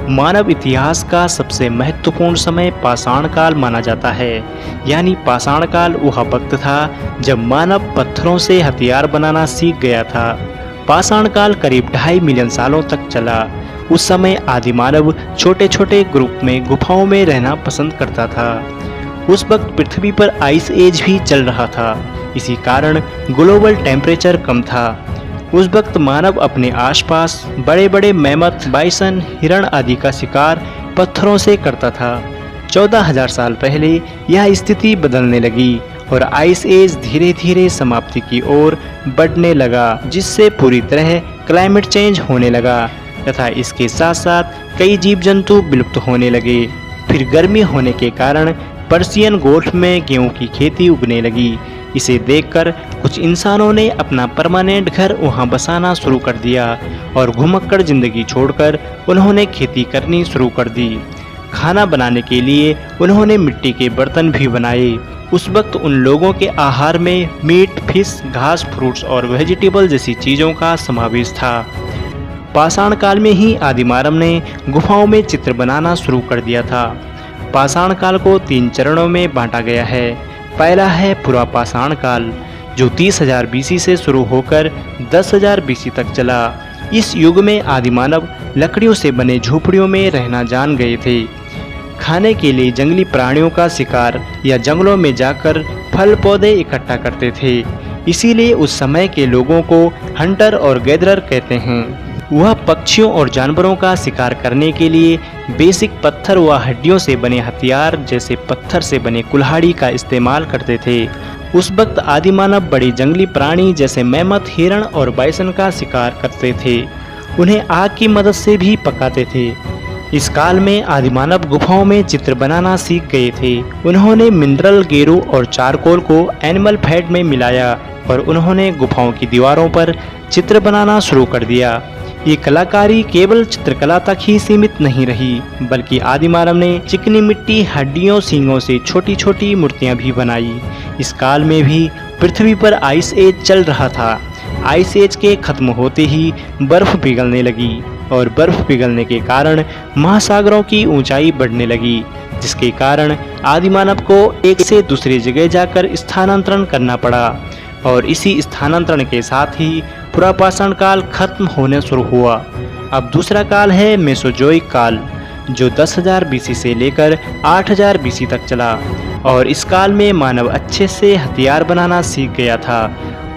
मानव इतिहास का सबसे महत्वपूर्ण समय पाषाण काल माना जाता है। यानी पाषाण काल वह वक्त था जब मानव पत्थरों से हथियार बनाना सीख गया था। पाषाण काल करीब 2.5 मिलियन सालों तक चला। उस समय आदि मानव छोटे छोटे ग्रुप में गुफाओं में रहना पसंद करता था। उस वक्त पृथ्वी पर आइस एज भी चल रहा था। इसी कारण ग्लोबल टेम्परेचर कम था। उस वक्त मानव अपने आसपास बड़े बड़े मैमथ, बाइसन, हिरण आदि का शिकार पत्थरों से करता था। 14,000 साल पहले यह स्थिति बदलने लगी और आइस एज धीरे धीरे समाप्ति की ओर बढ़ने लगा, जिससे पूरी तरह क्लाइमेट चेंज होने लगा तथा इसके साथ साथ कई जीव जंतु विलुप्त होने लगे। फिर गर्मी होने के कारण पर्शियन गोल्फ में गेहूं की खेती उगने लगी। इसे देखकर कुछ इंसानों ने अपना परमानेंट घर वहां बसाना शुरू कर दिया और घुमक्कड़ जिंदगी छोड़कर उन्होंने खेती करनी शुरू कर दी। खाना बनाने के लिए उन्होंने मिट्टी के बर्तन भी बनाए। उस वक्त उन लोगों के आहार में मीट, फिश, घास, फ्रूट्स और वेजिटेबल जैसी चीज़ों का समावेश था। पाषाण काल में ही आदि मानव ने गुफाओं में चित्र बनाना शुरू कर दिया था। पाषाण काल को 3 चरणों में बांटा गया है। पहला है पुरा पाषाण काल, जो 30,000 बीसी से शुरू होकर 10,000 बीसी तक चला। इस युग में आदि मानव लकड़ियों से बने झोपड़ियों में रहना जान गए थे। खाने के लिए जंगली प्राणियों का शिकार या जंगलों में जाकर फल पौधे इकट्ठा करते थे। इसीलिए उस समय के लोगों को हंटर और गैदरर कहते हैं। वह पक्षियों और जानवरों का शिकार करने के लिए बेसिक पत्थर व हड्डियों से बने हथियार जैसे पत्थर से बने कुल्हाड़ी का इस्तेमाल करते थे। उस वक्त आदि मानव बड़ी जंगली प्राणी जैसे मैमथ, हिरण और बाइसन का शिकार करते थे। उन्हें आग की मदद से भी पकाते थे। इस काल में आदि मानव गुफाओं में चित्र बनाना सीख गए थे। उन्होंने मिनरल, गेरू और चारकोल को एनिमल फैट में मिलाया और उन्होंने गुफाओं की दीवारों पर चित्र बनाना शुरू कर दिया। ये कलाकारी केवल चित्रकला तक ही सीमित नहीं रही, बल्कि आदि मानव ने चिकनी मिट्टी, हड्डियों, सींगों से छोटी छोटी मूर्तियां भी बनाई। इस काल में भी पृथ्वी पर आइस एज चल रहा था। आइस एज के खत्म होते ही बर्फ पिघलने लगी और बर्फ पिघलने के कारण महासागरों की ऊंचाई बढ़ने लगी, जिसके कारण आदि मानव को एक से दूसरी जगह जाकर स्थानांतरण करना पड़ा। और इसी स्थानांतरण के साथ ही पुरापाषाण काल खत्म होने शुरू हुआ। अब दूसरा काल है मेसोजोइक काल, जो 10,000 बीसी से लेकर 8,000 बीसी तक चला। और इस काल में मानव अच्छे से हथियार बनाना सीख गया था।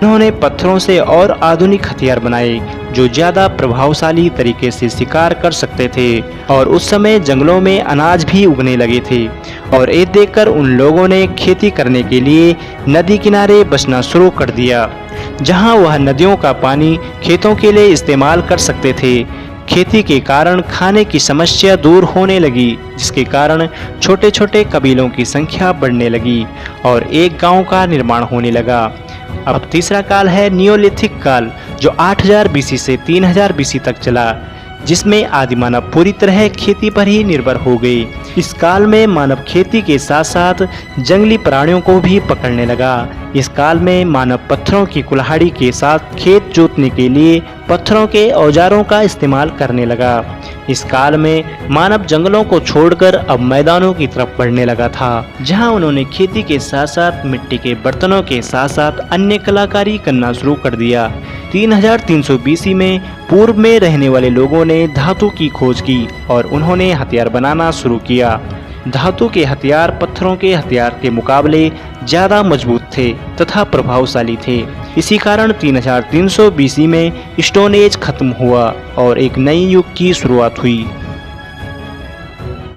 उन्होंने पत्थरों से और आधुनिक हथियार बनाए जो ज़्यादा प्रभावशाली तरीके से शिकार कर सकते थे। और उस समय जंगलों में अनाज भी उगने लगे थे। और ये देखकर उन लोगों ने खेती करने के लिए नदी किनारे बसना शुरू कर दिया, जहां वह नदियों का पानी खेतों के लिए इस्तेमाल कर सकते थे। खेती के कारण खाने की समस्या दूर होने लगी, जिसके कारण छोटे छोटे कबीलों की संख्या बढ़ने लगी और एक गांव का निर्माण होने लगा। अब तीसरा काल है नियोलिथिक काल, जो 8,000 बीसी से 3,000 बीसी तक चला, जिसमें आदि मानव पूरी तरह खेती पर ही निर्भर हो गए। इस काल में मानव खेती के साथ साथ जंगली प्राणियों को भी पकड़ने लगा। इस काल में मानव पत्थरों की कुल्हाड़ी के साथ खेत जोतने के लिए पत्थरों के औजारों का इस्तेमाल करने लगा। इस काल में मानव जंगलों को छोड़कर अब मैदानों की तरफ बढ़ने लगा था, जहां उन्होंने खेती के साथ साथ मिट्टी के बर्तनों के साथ साथ अन्य कलाकारी करना शुरू कर दिया। 3,300 बीसी में पूर्व में रहने वाले लोगों ने धातु की खोज की और उन्होंने हथियार बनाना शुरू किया। धातु के हथियार पत्थरों के हथियार के मुकाबले ज़्यादा मजबूत थे तथा प्रभावशाली थे। इसी कारण 3,300 बीसी में स्टोन एज खत्म हुआ और एक नई युग की शुरुआत हुई।